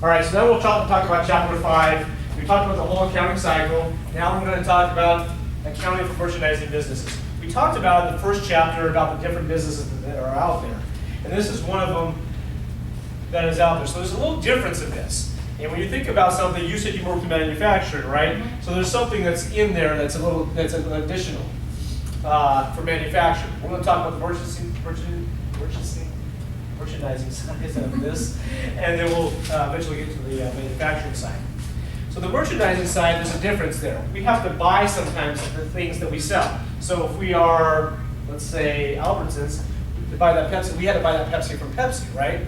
All right, so now we'll talk about chapter 5. We talked about the whole accounting cycle. Now we're going to talk about accounting for merchandising businesses. We talked about in the first chapter about the different businesses that are out there. And this is one of them that is out there. So there's a little difference in this. And when you think about something, you said you worked in manufacturing, right? So there's something that's in there that's an additional for manufacturing. We're going to talk about the merchandising side of this, and then we'll eventually get to the manufacturing side. So the merchandising side, there's a difference there. We have to buy sometimes the things that we sell. So if we are, let's say, Albertsons, to buy that Pepsi, we had to buy that Pepsi from Pepsi, right?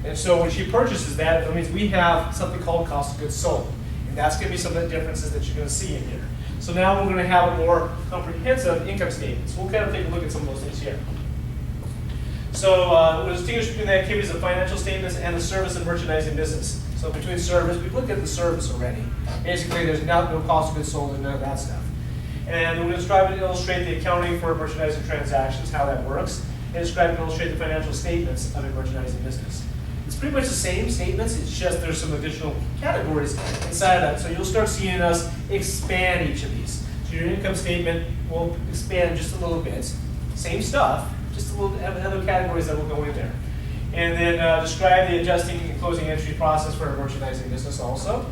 And so when she purchases that, it means we have something called cost of goods sold. And that's going to be some of the differences that you're going to see in here. So now we're going to have a more comprehensive income statement. So we'll kind of take a look at some of those things here. So we'll distinguish between the activities of financial statements and the service and merchandising business. So between service, we've looked at the service already. Basically, there's no cost of goods sold and none of that stuff. And we'll describe and illustrate the accounting for merchandising transactions, how that works, and describe and illustrate the financial statements of a merchandising business. It's pretty much the same statements, it's just there's some additional categories inside of that. So you'll start seeing us expand each of these. So your income statement will expand just a little bit. Same stuff, just a little other categories that will go in there. And then describe the adjusting and closing entry process for a merchandising business also.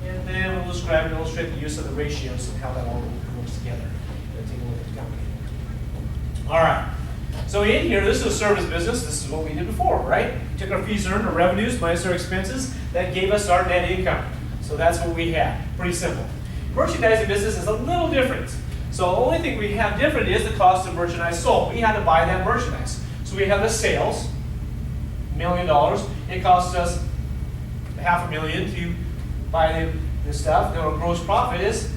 And then we'll describe and illustrate the use of the ratios and how that all works together. And take a look at the company. All right. So in here, this is a service business. This is what we did before, right? We took our fees earned, our revenues, minus our expenses. That gave us our net income. So that's what we had. Pretty simple. Merchandising business is a little different. So the only thing we have different is the cost of merchandise sold. We had to buy that merchandise. So we have the sales, $1 million. It costs us $500,000 to buy the stuff. Then our gross profit is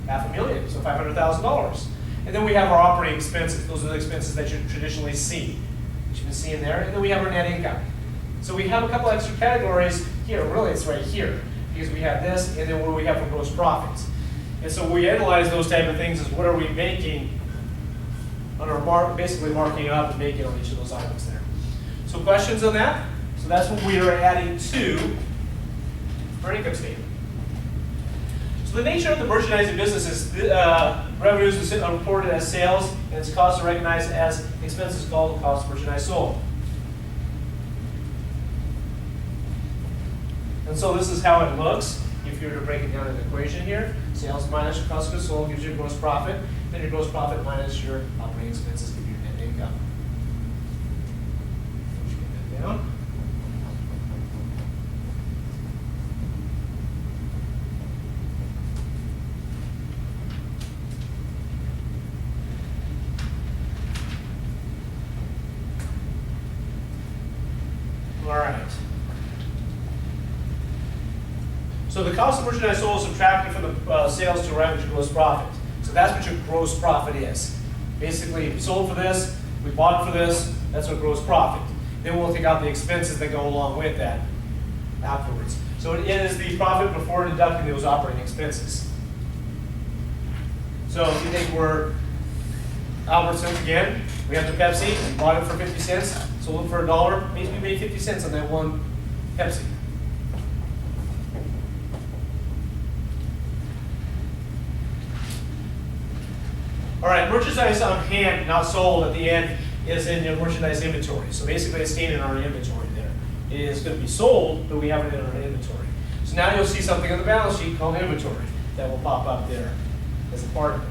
$500,000, so $500,000. And then we have our operating expenses. Those are the expenses that you traditionally see, that you've been seeing there. And then we have our net income. So we have a couple extra categories here. Really, it's right here, because we have this, and then what do we have for gross profits. And so we analyze those type of things as what are we making on our basically marking up and making on each of those items there. So questions on that? So that's what we are adding to our income statement. So the nature of the merchandising business is revenues are reported as sales, and its costs are recognized as expenses called the cost of merchandise sold. And so this is how it looks. If you were to break it down in an equation here, sales minus your cost of goods sold gives you your gross profit. Then your gross profit minus your operating expenses give you your net income. Get that down. All right. So the cost of merchandise sold is subtracted from the sales to arrive at your gross profit. So that's what your gross profit is. Basically, we sold for this, we bought for this, that's our gross profit. Then we'll take out the expenses that go along with that afterwards. So it is the profit before deducting those operating expenses. So if you think we're Albertsons again, we have the Pepsi, we bought it for 50 cents, sold it for $1, means we made 50 cents on that one Pepsi. All right, merchandise on hand, not sold at the end, is in your merchandise inventory. So basically it's staying in our inventory there. It is going to be sold, but we have it in our inventory. So now you'll see something on the balance sheet called inventory that will pop up there as a part of it.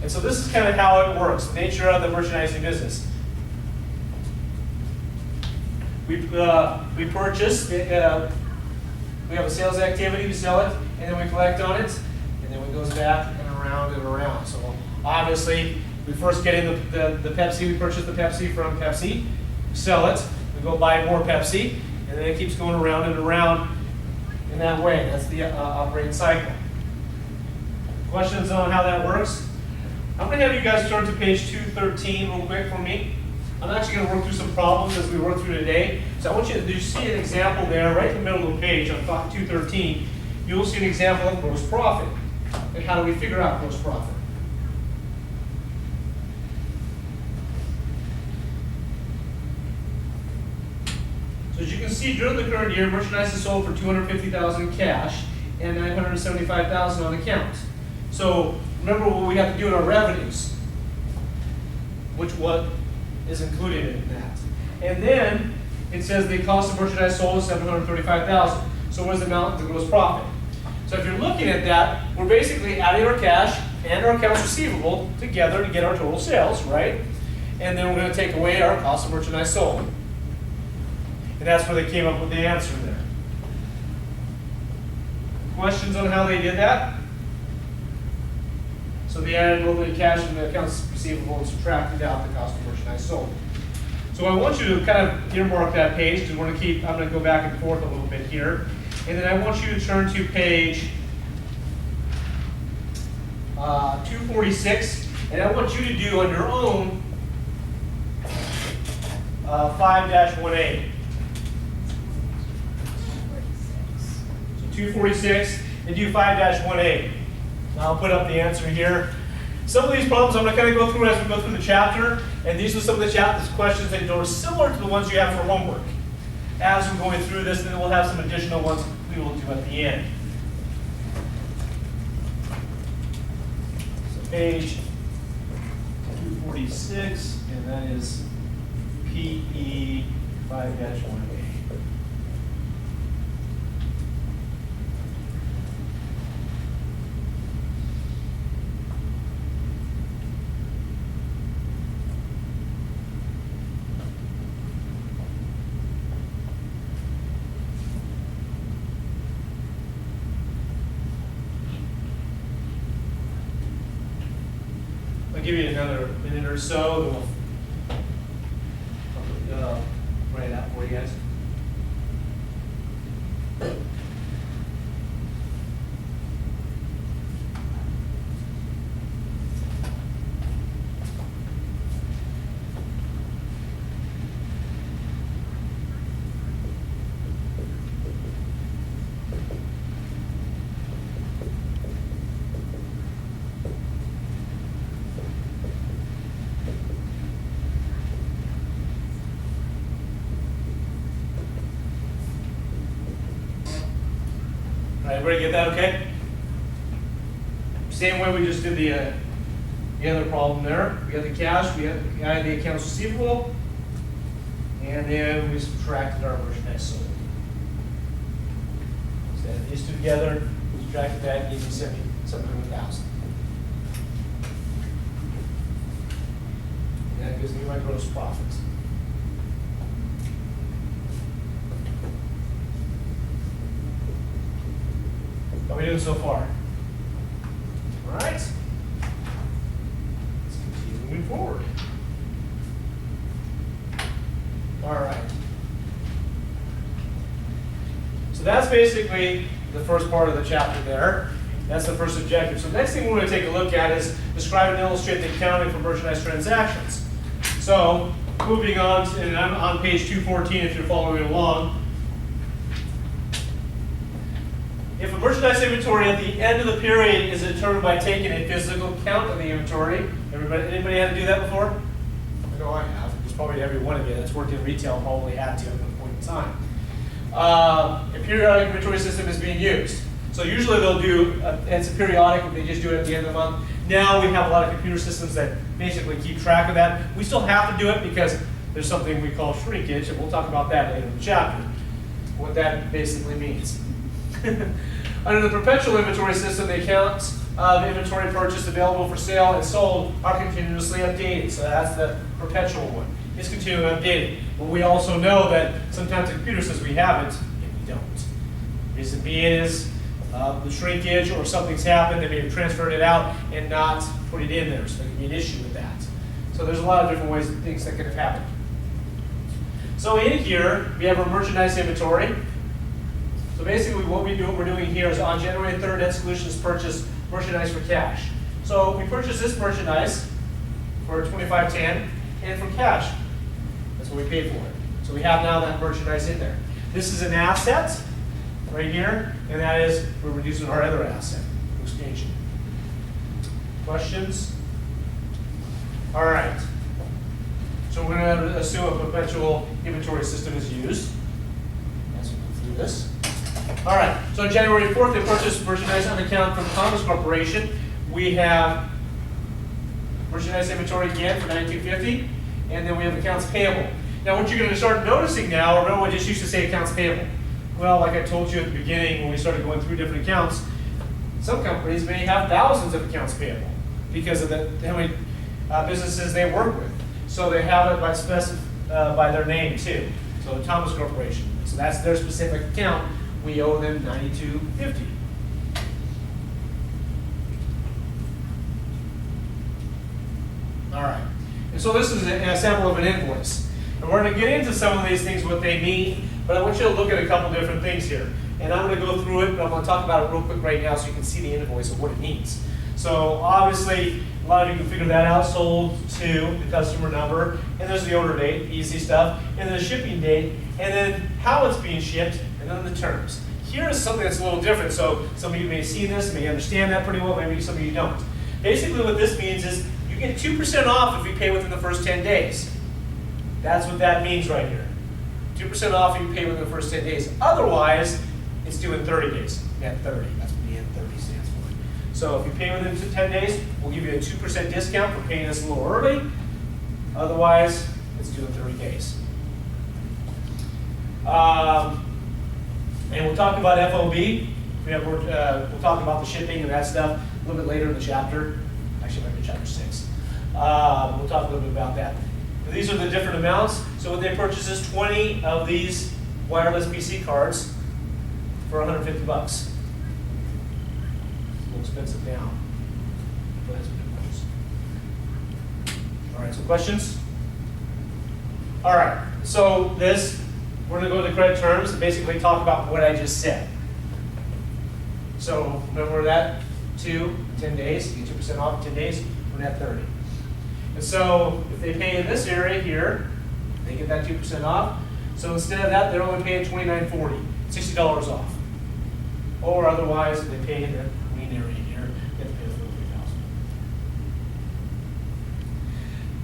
And so this is kind of how it works, the nature of the merchandising business. We purchase, we have a sales activity, we sell it, and then we collect on it, and then it goes back and around and around. So obviously, we first get in the Pepsi, we purchase the Pepsi from Pepsi, sell it, we go buy more Pepsi, and then it keeps going around and around in that way. That's the operating cycle. Questions on how that works? I'm going to have you guys turn to page 213 real quick for me. I'm actually going to work through some problems as we work through today. So I want you to see an example there, right in the middle of the page on 213. You'll see an example of gross profit. And how do we figure out gross profit? So as you can see, during the current year, merchandise is sold for $250,000 in cash and $975,000 on account. So remember what we have to do in our revenues, what is included in that. And then it says the cost of merchandise sold is $735,000. So what is the amount of the gross profit? So if you're looking at that, we're basically adding our cash and our accounts receivable together to get our total sales, right? And then we're going to take away our cost of merchandise sold. And that's where they came up with the answer there. Questions on how they did that? So they added both the cash and the accounts receivable and subtracted out the cost of merchandise sold. So I want you to kind of earmark that page because I'm going to go back and forth a little bit here. And then I want you to turn to page 246, and I want you to do on your own 5-1A. So 246 and do 5-1A. I'll put up the answer here. Some of these problems I'm going to kind of go through as we go through the chapter, and these are some of the chapter's questions that are similar to the ones you have for homework. As we're going through this, then we'll have some additional ones we will do at the end. So page 246, and that is PE 5-1A. I'll give you another minute or so, then we'll write it out for you guys. All right, everybody get that okay? Same way we just did the other problem there. We got the cash, we got the accounts receivable, and then we subtracted our merchandise sold. So add these two together, subtracted that, gave me 700,000. And that gives me my gross profit. How are we doing so far? All right. Let's continue moving forward. All right. So that's basically the first part of the chapter there. That's the first objective. So the next thing we're going to take a look at is describe and illustrate the accounting for merchandise transactions. So moving on, and I'm on page 214 if you're following along. If a merchandise inventory at the end of the period is determined by taking a physical count of the inventory, anybody had to do that before? I know I have. There's probably every one of you that's worked in retail probably had to at one point in time. A periodic inventory system is being used. So usually they'll do, it's a periodic, they just do it at the end of the month. Now we have a lot of computer systems that basically keep track of that. We still have to do it because there's something we call shrinkage, and we'll talk about that later in the chapter, what that basically means. Under the perpetual inventory system, the accounts of inventory purchased, available for sale, and sold are continuously updated. So that's the perpetual one. It's continually updated. But we also know that sometimes the computer says we have it, and we don't. Reason being is the shrinkage or something's happened, they may have transferred it out and not put it in there. So there can be an issue with that. So there's a lot of different ways, things that could have happened. So in here, we have our merchandise inventory. So basically what we're doing here is on January 3rd, Net Solutions purchased merchandise for cash. So we purchased this merchandise for $25.10 and for cash. That's what we paid for it. So we have now that merchandise in there. This is an asset right here, and that is we're reducing our other asset, exchange. Questions? All right. So we're going to assume a perpetual inventory system is used. this. All right, so on January 4th, they purchased merchandise on account from Thomas Corporation. We have merchandise inventory again for $92.50, and then we have accounts payable. Now, what you're going to start noticing now, remember I just used to say accounts payable. Well, like I told you at the beginning when we started going through different accounts, some companies may have thousands of accounts payable because of how many businesses they work with. So they have it by their name too. So Thomas Corporation. So that's their specific account. We owe them $92.50. All right. And so this is a sample of an invoice. And we're going to get into some of these things, what they mean, but I want you to look at a couple different things here. And I'm going to go through it, but I'm going to talk about it real quick right now so you can see the invoice of what it means. So obviously, a lot of you can figure that out. Sold to, the customer number, and there's the order date, easy stuff, and then the shipping date, and then how it's being shipped, and then the terms. Here is something that's a little different. So some of you may see this, may understand that pretty well, maybe some of you don't. Basically what this means is you get 2% off if you pay within the first 10 days. That's what that means right here. 2% off if you pay within the first 10 days. Otherwise, it's due in 30 days. Net 30, that's what the N30 stands for. So if you pay within 10 days, we'll give you a 2% discount for paying us a little early. Otherwise, it's due in 30 days. And we'll talk about FOB. We'll talk about the shipping and that stuff a little bit later in the chapter. Actually, maybe chapter 6. We'll talk a little bit about that. But these are the different amounts. So what they purchased is 20 of these wireless PC cards for $150. It's a little expensive now. But that's what it was. All right, so questions? All right, so we're going to go to the credit terms and basically talk about what I just said. So remember that 10 days, you get 2% off in 10 days, we're at 30. And so if they pay in this area here, they get that 2% off. So instead of that, they're only paying $29.40, $60 off. Or otherwise, if they pay in the green area here, they have to pay the full $3,000.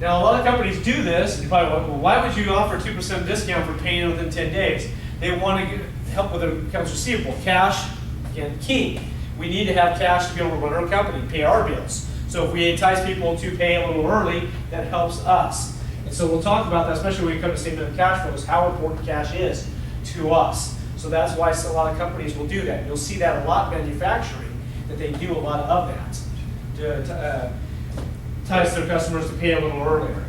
Now, a lot of companies do this, and you probably wonder, well, why would you offer 2% discount for paying within 10 days? They want to help with their accounts receivable. Cash, again, key. We need to have cash to be able to run our company, pay our bills. So if we entice people to pay a little early, that helps us. And so we'll talk about that, especially when we come to statement of cash flows, how important cash is to us. So that's why a lot of companies will do that. You'll see that a lot in manufacturing, that they do a lot of that to entice their customers to pay a little earlier.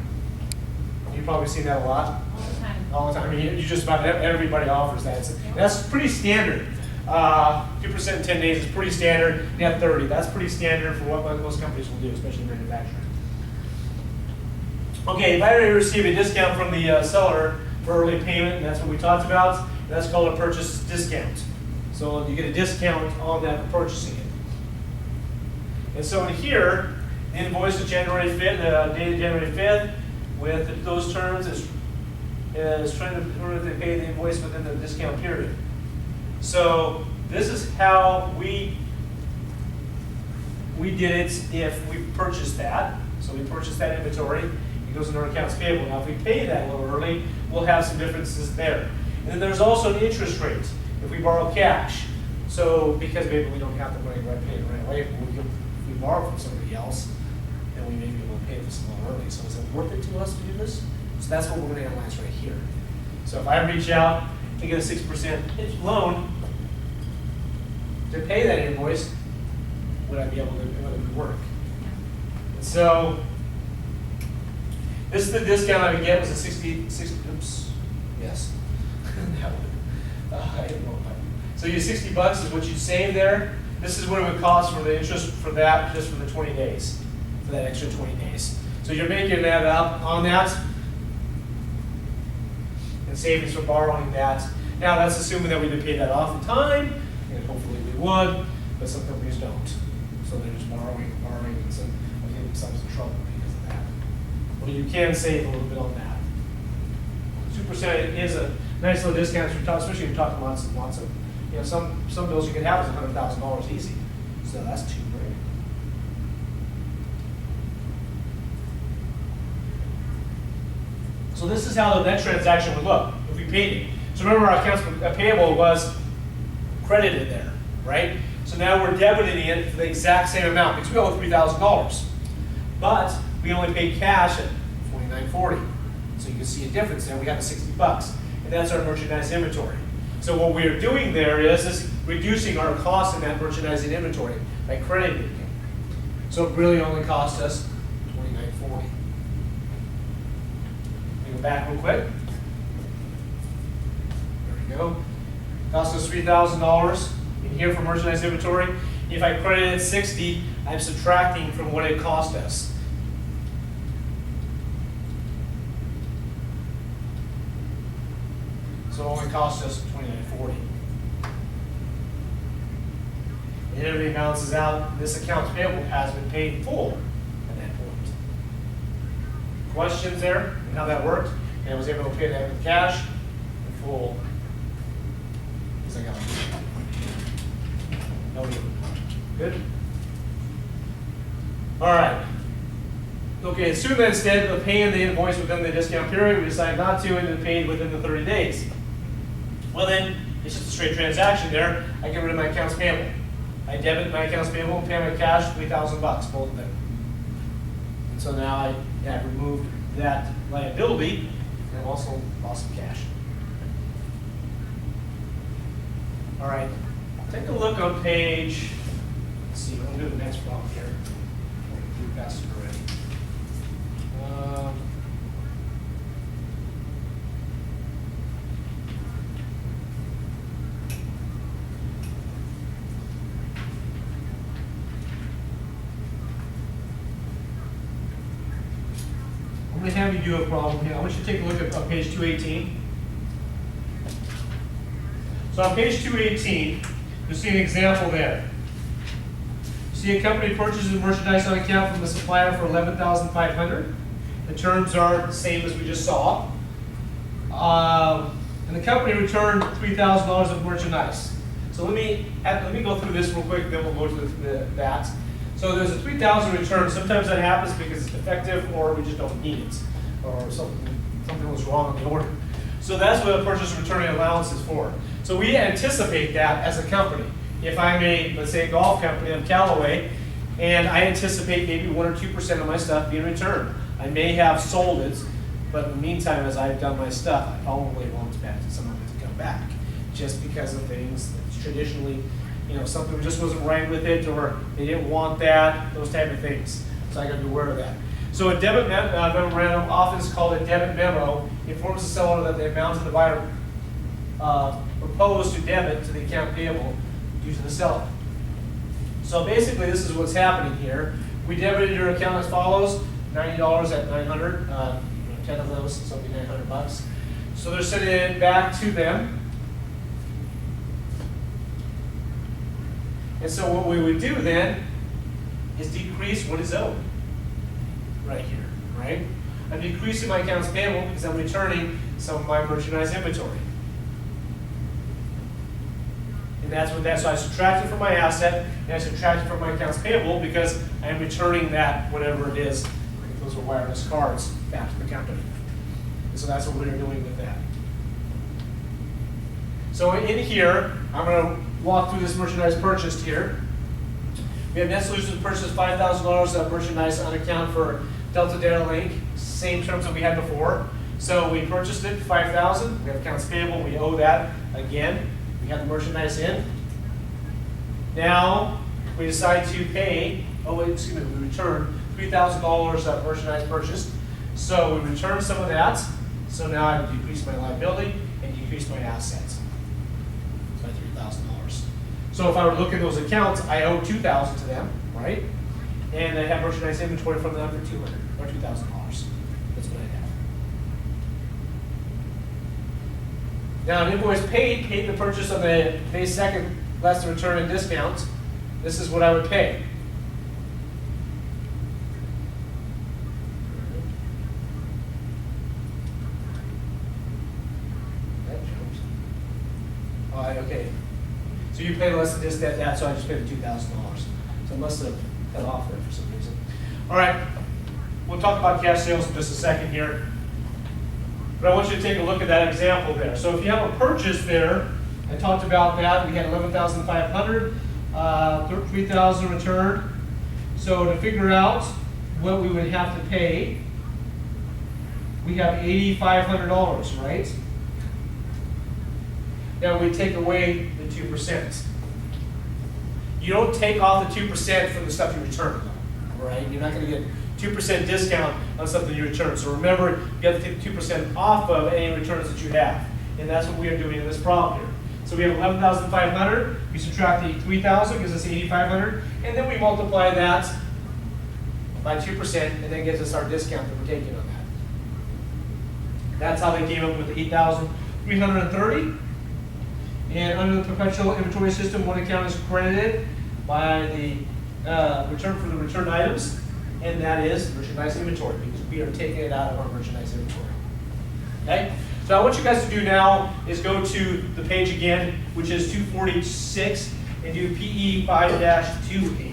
You've probably seen that a lot. All the time. All the time. I mean, you just about everybody offers that. That's pretty standard. 2% in 10 days is pretty standard. You have 30. That's pretty standard for what most companies will do, especially in manufacturing. Okay, if I already receive a discount from the seller for early payment, and that's what we talked about, that's called a purchase discount. So you get a discount on that for purchasing it. And so in here, the invoice is January 5th, dated January 5th, with those terms is trying to pay the invoice within the discount period. So this is how we did it if we purchased that. So we purchased that inventory. It goes into our accounts payable. Now if we pay that a little early, we'll have some differences there. And then there's also an interest rate if we borrow cash. So because maybe we don't have the money right pay it right away, if we borrow from somebody else, then we may be able to pay this a little early. So is it worth it to us to do this? So that's what we're going to analyze right here. So if I reach out to get a 6% loan to pay that invoice, would I be able to, would it work? And so this is the discount I would get was a 60 oops, yes. I didn't know that. So you $60 is what you save there. This is what it would cost for the interest for that, just for the 20 days, for that extra 20 days. So you're making that up on that, and savings for borrowing that. Now that's assuming that we did pay that off in time, and hopefully we would, but some companies don't. So they're just borrowing, and some will get themselves in trouble because of that. But you can save a little bit on that. 2% is a nice little discount, especially if you're talking lots and lots of, some bills you can have is $100,000 easy. So that's $2 grand. So this is how the net transaction would look if we paid it. So remember, our accounts payable was credited there, right? So now we're debiting it for the exact same amount because we owe $3,000. But we only paid cash at $49.40. So you can see a difference there. We got the 60 bucks. And that's our merchandise inventory. So what we're doing there is reducing our cost in that merchandising inventory by crediting it. So it really only cost us $29.40. Go back real quick. There we go. Cost us $3,000 in here for merchandise inventory. If I credited 60, I'm subtracting from what it cost us. So it only cost us $29.40. And everything balances out. This accounts payable has been paid in full at that point. Questions there and how that worked? And I was able to pay that with cash in full. Because I got no need. Good? All right. Okay, assume that instead of paying the invoice within the discount period, we decide not to and then paid within the 30 days. Well then, it's just a straight transaction there. I get rid of my accounts payable. I debit my accounts payable and pay my cash, $3,000, both of them. And so now I have removed that liability, and I've also lost some cash. All right, take a look on page, let's see, we'll do the next problem here. We've got it already. I'm going to have you do a problem here. I want you to take a look at page 218. So on page 218, you'll see an example there. You see a company purchases merchandise on account from the supplier for $11,500. The terms are the same as we just saw. And the company returned $3,000 of merchandise. So let me go through this real quick, then we'll go to that. So there's a $3,000 return. Sometimes that happens because it's defective or we just don't need it, or something was wrong in the order. So that's what a purchase returning allowance is for. So we anticipate that as a company. If I'm a, let's say, a golf company, I'm Callaway, and I anticipate maybe 1 or 2% of my stuff being returned. I may have sold it, but in the meantime, as I've done my stuff, I probably won't expect some of it to come back, just because of things that traditionally, something just wasn't right with it, or they didn't want that, those type of things. So I got to be aware of that. So a debit memorandum, often is called a debit memo, informs the seller that the amount of the buyer proposed to debit to the account payable due to the seller. So basically, this is what's happening here. We debited your account as follows: $90 at 900, 10 of those, so it'll be $900. So they're sending it back to them. And so what we would do then is decrease what is owed right here, right? I'm decreasing my accounts payable because I'm returning some of my merchandise inventory. And that's what so I subtract it from my asset, and I subtract it from my accounts payable because I'm returning that, whatever it is, if those are wireless cards, back to the company. And so that's what we're doing with that. So in here, I'm going to walk through this merchandise purchased here. We have Net Solutions purchased $5,000 of merchandise on account for Delta Data Link, same terms that we had before. So we purchased it, $5,000. We have accounts payable, we owe that again. We have the merchandise in. Now we decide to pay, we return $3,000 of merchandise purchased. So we return some of that. So now I can decrease my liability and decrease my assets by $3,000. So if I were to look at those accounts, I owe $2,000 to them, right? And I have merchandise inventory from them for $200 or $2,000. That's what I have. Now an invoice paid the purchase on the May 2nd, less the return and discount. This is what I would pay. That jumped. Okay. So you pay less than this, that, so I just paid the $2,000. So I must have cut off there for some reason. All right, we'll talk about cash sales in just a second here. But I want you to take a look at that example there. So if you have a purchase there, I talked about that. We had 11,500, 3,000 returned. So to figure out what we would have to pay, we have $8,500, right? Now we take away the 2%. You don't take off the 2% from the stuff you return, right? You're not going to get 2% discount on something you return. So remember, you have to take 2% off of any returns that you have. And that's what we are doing in this problem here. So we have 11,500, we subtract the 3,000, gives us 8,500, and then we multiply that by 2%, and then gives us our discount that we're taking on that. That's how they came up with the 8,330. And under the perpetual inventory system, one account is credited by the return for the returned items, and that is merchandise inventory, because we are taking it out of our merchandise inventory. Okay? So what you guys to do now is go to the page again, which is 246, and do PE 5-2A.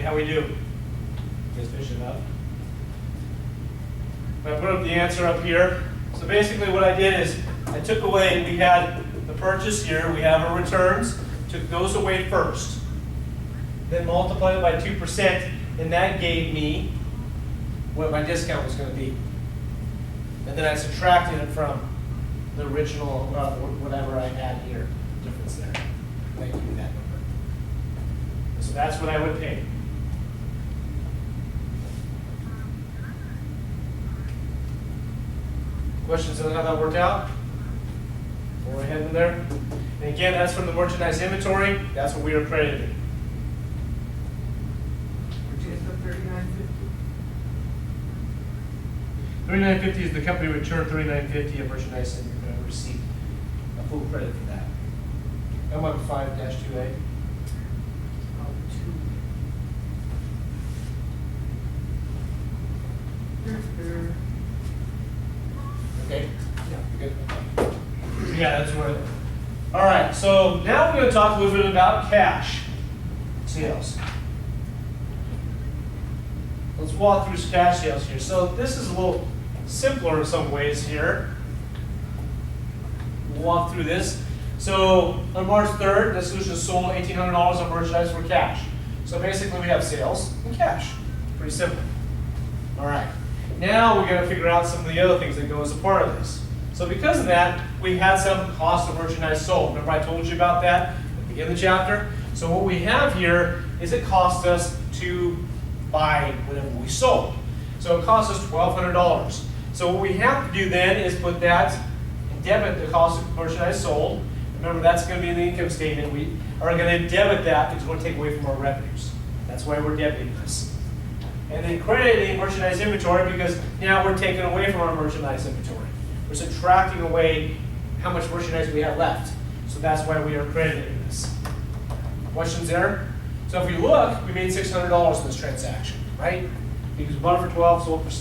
How we do? You guys finish it up? I put up the answer up here. So basically what I did is I took away, we had the purchase here, we have our returns, took those away first. Then multiplied it by 2%, and that gave me what my discount was going to be. And then I subtracted it from the original, whatever I had here, difference there. And I give you that number. So that's what I would pay. Questions on how that worked out? Go ahead in there. And again, that's from the merchandise inventory. That's what we are credited. Which is the 3950. 3950 is the company return 3950 of merchandise and receipt. A full credit for that. I'm on 5-2A. Okay? Yeah, good. Yeah, that's right. All right, so now we're going to talk a little bit about cash sales. Let's walk through cash sales here. So this is a little simpler in some ways here. We'll walk through this. So on March 3rd, the solution sold $1,800 of merchandise for cash. So basically we have sales and cash. Pretty simple. All right. Now we're going to figure out some of the other things that go as a part of this. So because of that, we had some cost of merchandise sold. Remember I told you about that at the beginning of the chapter? So what we have here is it cost us to buy whatever we sold. So it cost us $1,200. So what we have to do then is put that and debit the cost of merchandise sold. Remember that's going to be in the income statement. We are going to debit that because we're going to take away from our revenues. That's why we're debiting this. And then crediting merchandise inventory because now we're taking away from our merchandise inventory. We're subtracting away how much merchandise we have left. So that's why we are crediting this. Questions there? So if we look, we made $600 in this transaction, right? Because we bought it for 12, sold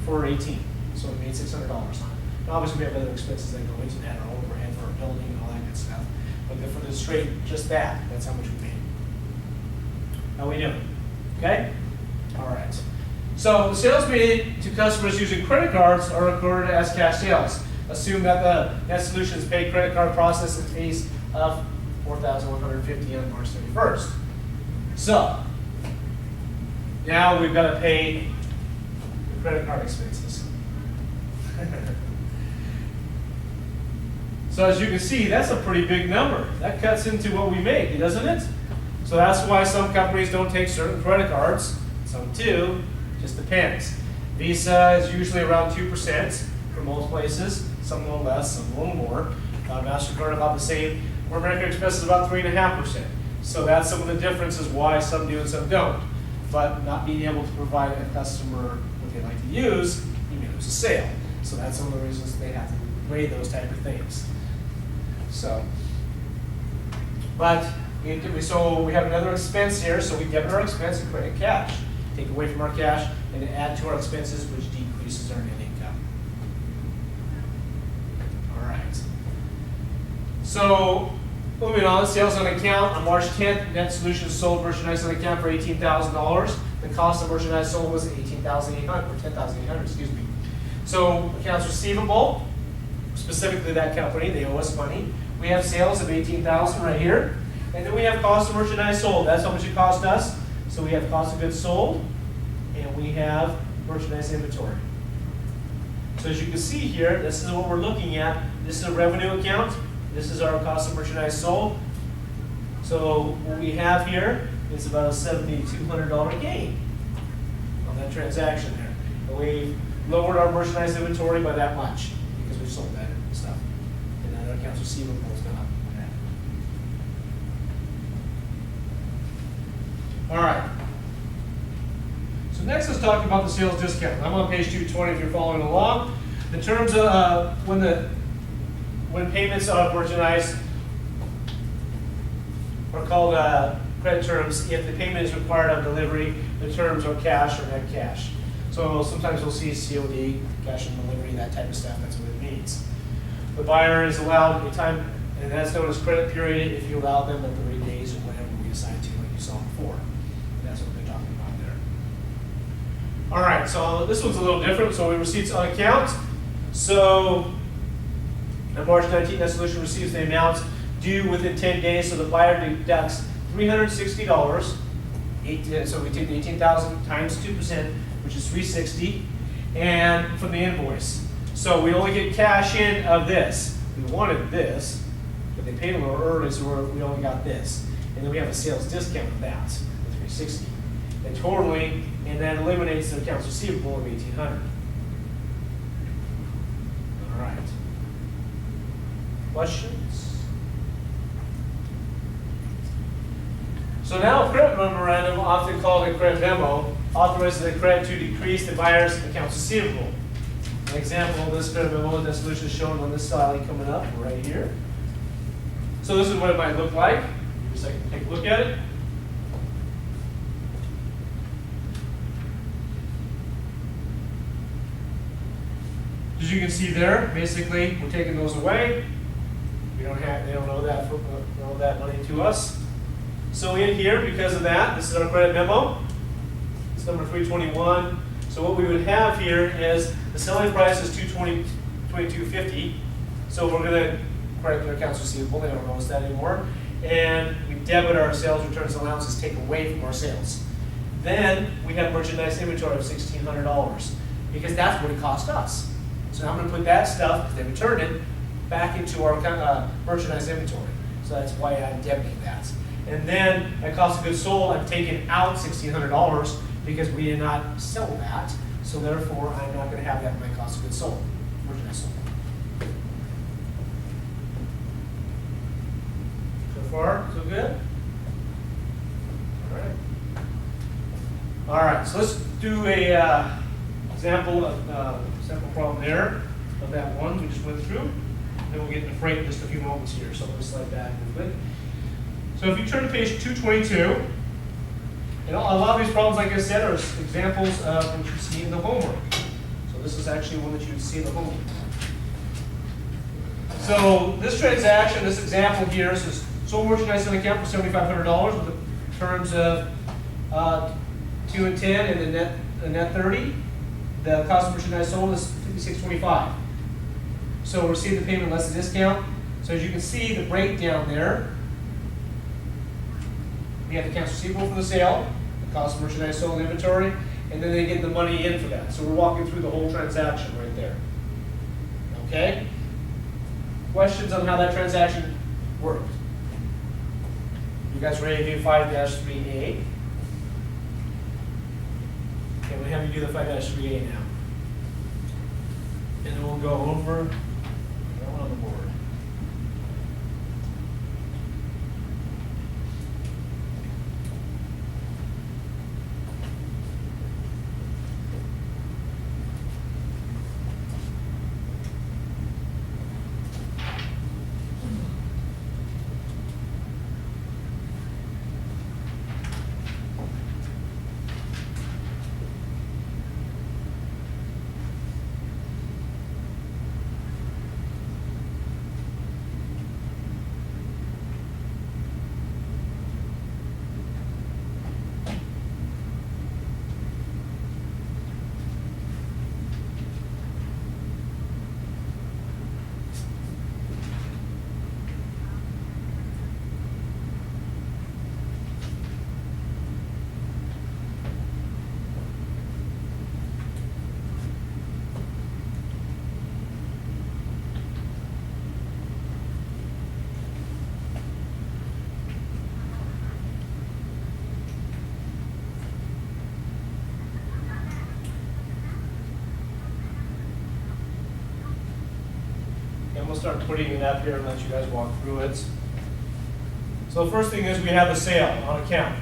for 18. So we made $600 on it. Now obviously we have other expenses that go into that, our overhead for our building and all that good stuff. But for the straight, just that's how much we made. How we doing? Okay? All right. So the sales made to customers using credit cards are recorded as cash sales. Assume that the Net Solutions paid credit card process in fees of $4,150 on March 31st. So now we've got to pay the credit card expenses. So as you can see, that's a pretty big number. That cuts into what we make, doesn't it? So that's why some companies don't take certain credit cards. Some do, just depends. Visa is usually around 2% for most places. Some a little less, some a little more. MasterCard about the same. Where American Express is about 3.5%. So that's some of the differences why some do and some don't. But not being able to provide a customer what they like to use, you may lose a sale. So that's some of the reasons they have to weigh those type of things. So, but so we have another expense here. So we debit our expense and credit cash. Take away from our cash and add to our expenses, which decreases our net income. All right. So moving on, sales on account on March 10th, Net Solutions sold merchandise on account for $18,000. The cost of merchandise sold was $18,800 or $10,800, excuse me. So accounts receivable, specifically that company, they owe us money. We have sales of $18,000 right here, and then we have cost of merchandise sold. That's how much it cost us. So we have cost of goods sold, and we have merchandise inventory. So as you can see here, this is what we're looking at. This is a revenue account. This is our cost of merchandise sold. So what we have here is about a $7,200 gain on that transaction there. And we've lowered our merchandise inventory by that much because we've sold that stuff. And then our accounts receivable has gone up on that. All right. So next let's talk about the sales discount. I'm on page 220 if you're following along. The terms of when payments of merchandise are called credit terms, if the payment is required on delivery, the terms are cash or net cash. So sometimes we'll see COD, cash on delivery, that type of stuff, that's what it means. The buyer is allowed a time, and that's known as credit period, if you allow them at 30 days or whatever we assign to, like you saw before. And that's what they're talking about there. All right, so this one's a little different. So we receipts on account. So on March 19th, Net Solutions receives the amount due within 10 days, so the buyer deducts $360. So we take the 18,000 times 2%, which is $360, and from the invoice. So we only get cash in of this. We wanted this, but they paid a little early, so we only got this. And then we have a sales discount of that, the $360. And totally, and that eliminates the accounts receivable of $1,800. All right. Questions? So now a credit memorandum, often called a credit memo, authorizes the credit to decrease the buyer's accounts receivable. An example of this credit memo, the solution is shown on this slide coming up right here. So this is what it might look like. Just like take a look at it. As you can see there, basically we're taking those away. We don't have, they don't owe that money to us. So in here, because of that, this is our credit memo. It's number 321. So what we would have here is the selling price is $22.50. So we're going to credit their accounts receivable. They don't owe us that anymore. And we debit our sales returns allowances, take away from our sales. Then we have merchandise inventory of $1,600 because that's what it cost us. So now I'm going to put that stuff, because they returned it, back into our merchandise inventory. So that's why I'm debiting that. And then at cost of goods sold, I've taken out $1,600 because we did not sell that. So therefore, I'm not going to have that in my cost of goods sold, merchandise sold. So far, so good? All right. All right, so let's do a example of sample problem there. of that one we just went through. Then we'll get into freight in just a few moments here, so we'll slide back a little bit. So if you turn to page 222, and a lot of these problems, like I said, are examples of what you see in the homework. So this is actually one that you would see in the homework. So this transaction, this example here, is sold merchandise on account for $7,500 with the terms of 2 and 10 and the net 30. The cost of merchandise sold is $56.25. So receive the payment less the discount. So as you can see, the breakdown there. We have the accounts receivable for the sale, the cost of merchandise sold inventory, and then they get the money in for that. So we're walking through the whole transaction right there. Okay? Questions on how that transaction worked? You guys ready to do 5-3A? Okay, we'll have you do the 5-3A now. And then we'll go over that one on the board. And we'll start putting it up here and let you guys walk through it. So the first thing is we have a sale on account.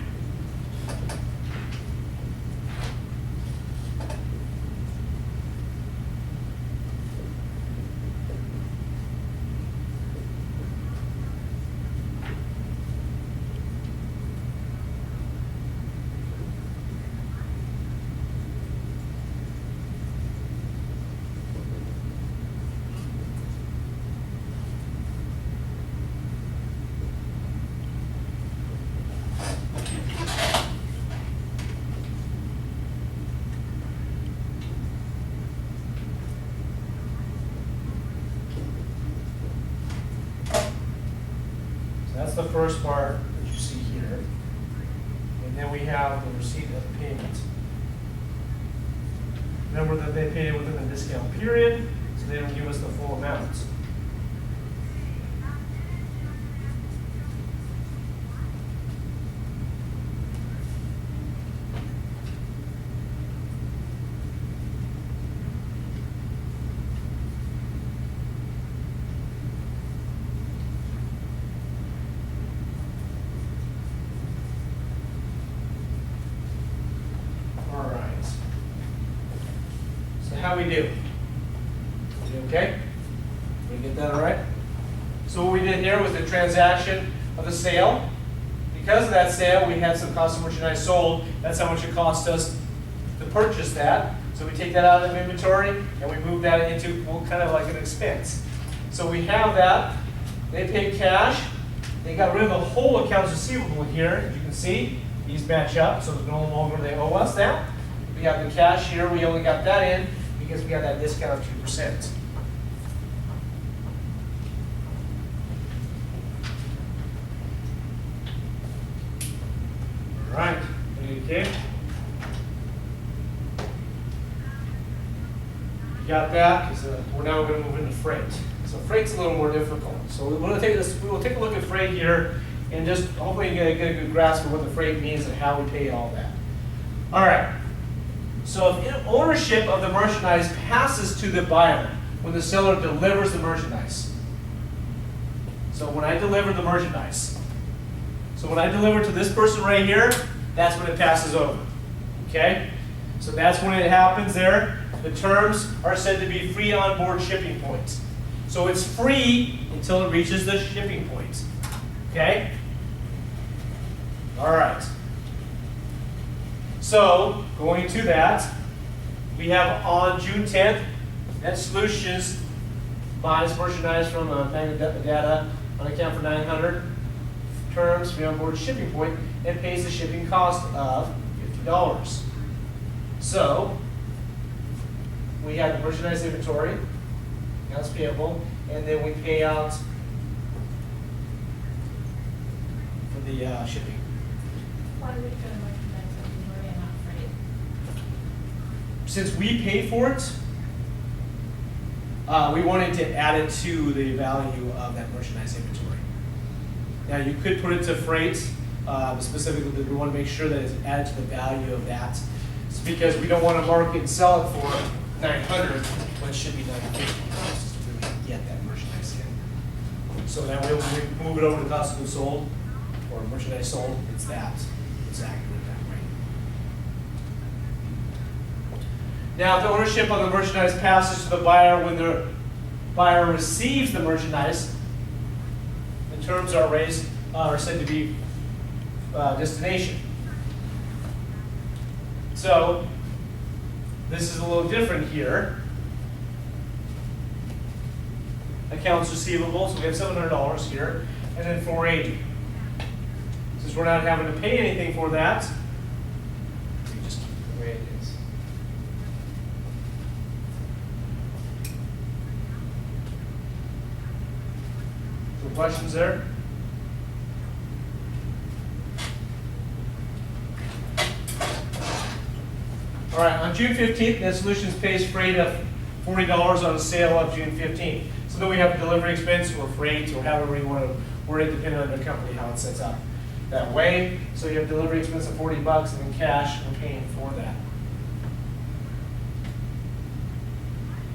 That's the first part that you see here. And then we have the receipt of payment. Remember that they paid it within the discount period, so they don't give us the full amount. How we do? Okay? We get that all right? So what we did here was the transaction of the sale. Because of that sale, we had some cost of merchandise sold. That's how much it cost us to purchase that. So we take that out of inventory and we move that into, well, kind of like an expense. So we have that. They paid cash. They got rid of the whole accounts receivable here. As you can see, these match up, so no longer they owe us that. We have the cash here. We only got that in because we got that discount of 2%. All right, okay. You got that? Because we're now going to move into freight. So freight's a little more difficult. So we will take a look at freight here and just hopefully get a good grasp of what the freight means and how we pay all that. All right. So if ownership of the merchandise passes to the buyer when the seller delivers the merchandise. So when I deliver the merchandise. So when I deliver to this person right here, that's when it passes over. Okay? So that's when it happens there. The terms are said to be free onboard shipping points. So it's free until it reaches the shipping point. Okay? All right. So, going to that, we have on June 10th, Net Solutions buys merchandise from Magna Data on account for 900 terms, free onboard shipping point, and pays the shipping cost of $50. So, we have the merchandise inventory, accounts payable, and then we pay out for the shipping. Why would we go to merchandise inventory and not freight? Since we pay for it, we wanted to add it to the value of that merchandise inventory. Now, you could put it to freight, but specifically we want to make sure that it's added to the value of that. It's because we don't want to market and sell it for 900 when it should be 950 just to really get that merchandise in. So that way when we move it over to cost of goods sold or merchandise sold, it's that. It's accurate that way. Now, if the ownership of the merchandise passes to the buyer when the buyer receives the merchandise, the terms are said to be destination. So, this is a little different here. Accounts receivable, so we have $700 here, and then $480. Since we're not having to pay anything for that, we just keep it the way it is. Some questions there? All right, on June 15th, Net Solutions pays freight of $40 on a sale of June 15th. So then we have a delivery expense or freight or however you want to word it, depending on the company, how it sets up that way. So you have delivery expense of $40 and then cash, we're paying for that.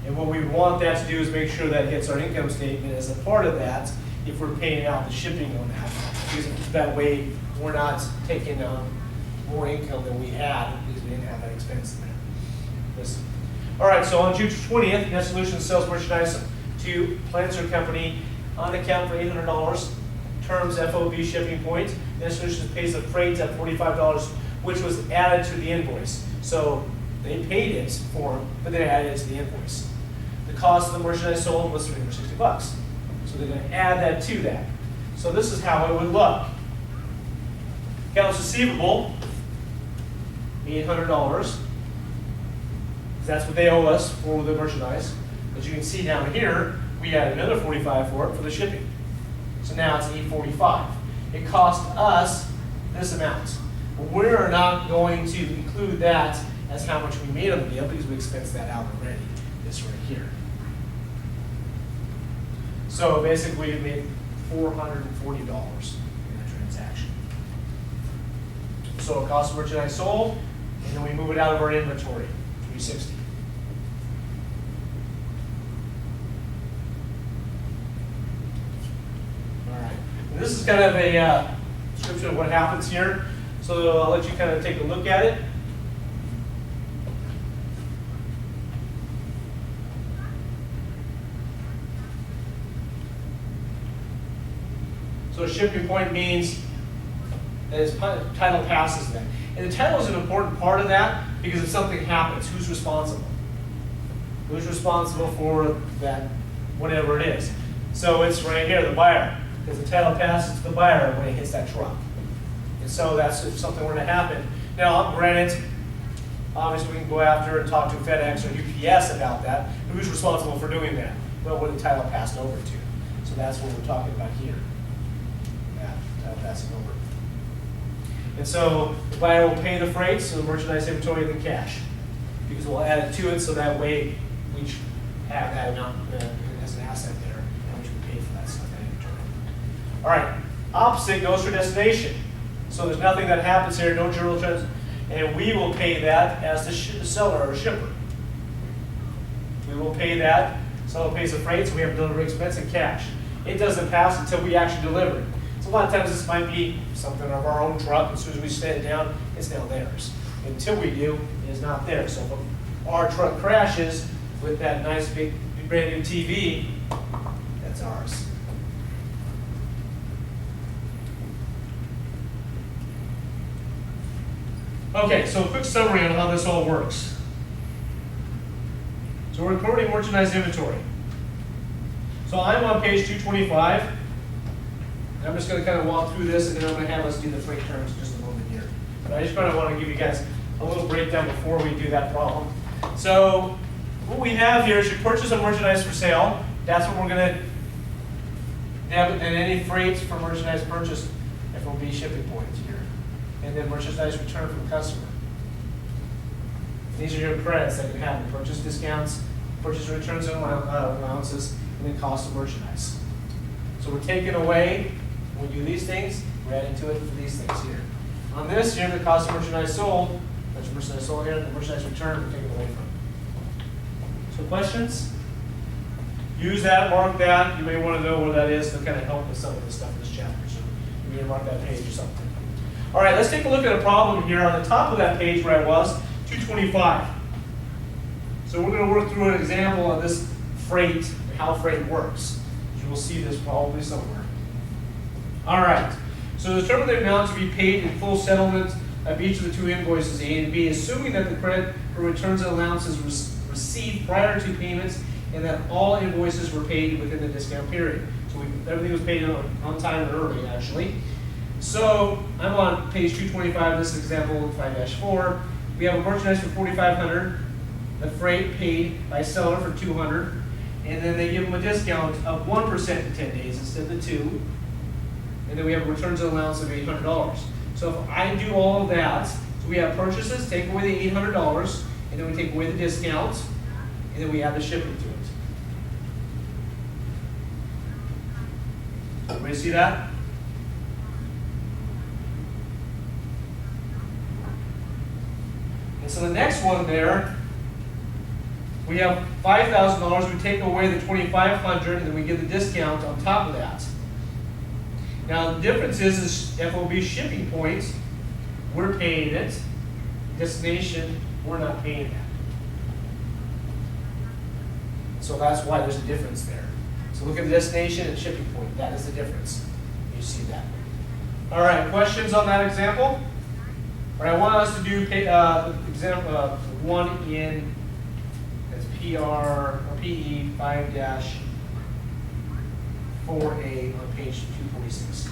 And what we want that to do is make sure that hits our income statement as a part of that if we're paying out the shipping on that. Because that way we're not taking on more income than we had because we didn't have that expense in there. Listen. All right, so on June 20th, Net Solutions sells merchandise to Planter Company on account for $800. Terms FOB shipping point. Net Solutions pays the freight at $45, which was added to the invoice. So they paid it for, but they added it to the invoice. The cost of the merchandise sold was $360. So they're going to add that to that. So this is how it would look. Accounts receivable, $800. Because that's what they owe us for the merchandise. As you can see down here, we add another $45 for it for the shipping. So now it's $845. It cost us this amount. But we're not going to include that as how much we made on the deal because we expensed that out already. This right here. So basically, we made $440 in that transaction. So it cost of merchandise sold, and then we move it out of our inventory, $360. All right. And this is kind of a description of what happens here. So I'll let you kind of take a look at it. So a shipping point means that his title passes then. And the title is an important part of that because if something happens, who's responsible? Who's responsible for that, whatever it is? So it's right here, the buyer, because the title passes to the buyer when it hits that truck. And so that's if something were to happen. Now, granted, obviously we can go after and talk to FedEx or UPS about that. Who's responsible for doing that? Well, what the title passed over to. So that's what we're talking about here. Passing over. And so the buyer will pay the freight, so the merchandise inventory and the cash. Because we'll add it to it so that way we have that amount as an asset there and we can pay for that stuff, that inventory. All right, opposite goes for destination. So there's nothing that happens here, no journal trends, and we will pay that as the seller or shipper. We will pay that, seller pays the freight, so we have delivery expense and cash. It doesn't pass until we actually deliver it. So a lot of times this might be something of our own truck. As soon as we set it down, it's now theirs. Until we do, it is not theirs. So if our truck crashes with that nice big brand new TV, that's ours. Okay, so a quick summary on how this all works. So we're recording merchandise inventory. So I'm on page 225. And I'm just going to kind of walk through this, and then I'm going to have us do the freight terms in just a moment here. But I just kind of want to give you guys a little breakdown before we do that problem. So what we have here is your purchase of merchandise for sale. That's what we're going to debit, and any freight for merchandise purchased, FOB shipping points here. And then merchandise returned from the customer. These are your credits that can happen: purchase discounts, purchase returns and allowances, and then cost of merchandise. So we're taking away, when we do these things, we're adding to it for these things here. On this here, the cost of merchandise sold, that's merchandise sold here, the merchandise returned, we're taking away from. So questions? Use that, mark that. You may want to know where that is to kind of help with some of this stuff in this chapter. So you may mark that page or something. All right, let's take a look at a problem here on the top of that page where I was, 225. So we're going to work through an example of this freight, and how freight works. You will see this probably somewhere. All right, so determine the amount to be paid in full settlement of each of the two invoices, A and B, assuming that the credit for returns and allowances was received prior to payments and that all invoices were paid within the discount period. So everything was paid on time and early, actually. So I'm on page 225, this example 5-4. We have a merchandise for $4,500, the freight paid by seller for $200, and then they give them a discount of 1% in 10 days instead of the 2. And then we have a returns and allowance of $800. So if I do all of that, so we have purchases, take away the $800, and then we take away the discount, and then we add the shipping to it. Everybody see that? And so the next one there, we have $5,000, we take away the $2,500, and then we give the discount on top of that. Now the difference is FOB shipping points, we're paying it. Destination, we're not paying that. So that's why there's a difference there. So look at the destination and shipping point, that is the difference. You see that. All right, questions on that example? All right, I want us to do example one in, that's PR or PE 5-4A on page 246.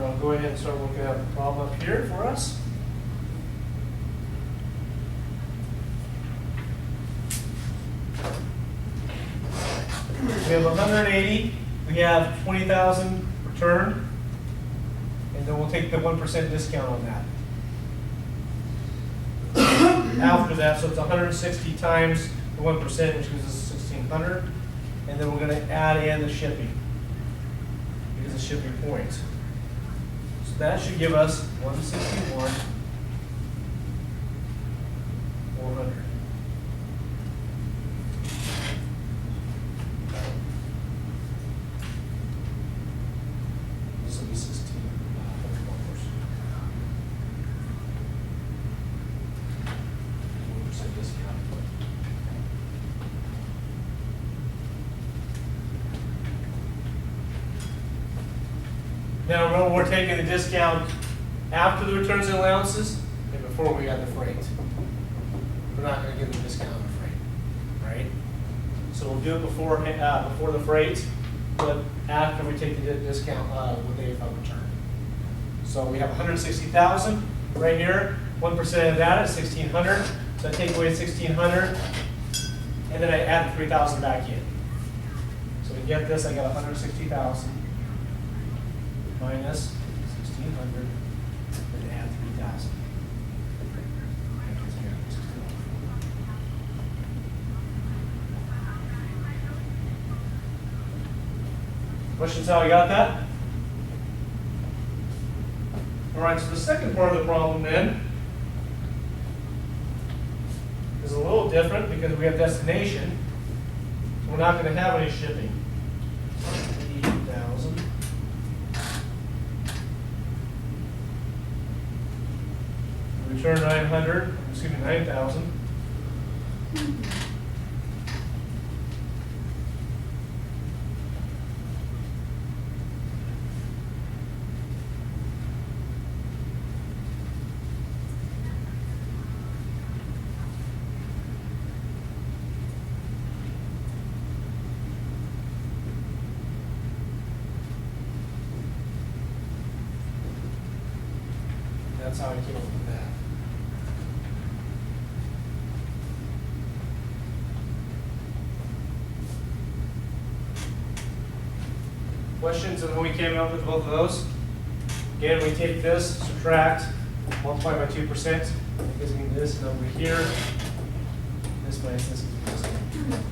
I'll go ahead and start looking at the problem up here for us. We have 180, we have 20,000 returned, and then we'll take the 1% discount on that. After that, so it's 160 times the 1%, which gives us 1,600, and then we're going to add in the shipping, because of shipping points. That should give us 161, 400. This will be 16. Now, remember, we're taking the discount after the returns and allowances and before we got the freight. We're not gonna give the discount on the freight, right? So we'll do it before the freight, but after we take the discount with the AFL return. So we have 160,000 right here. 1% of that is 1,600. So I take away 1,600, and then I add the 3,000 back in. So to get this, I got 160,000 minus 1,600, and add 3,000. Questions how I got that? All right, so the second part of the problem then is a little different because we have destination. We're not going to have any shipping. 80,000. Return 900, excuse me, 9,000. That's how I came up with that. Questions on how we came up with both of those? Again, we take this, subtract, multiply by 2%. That gives me this number here. This minus this gives me this number.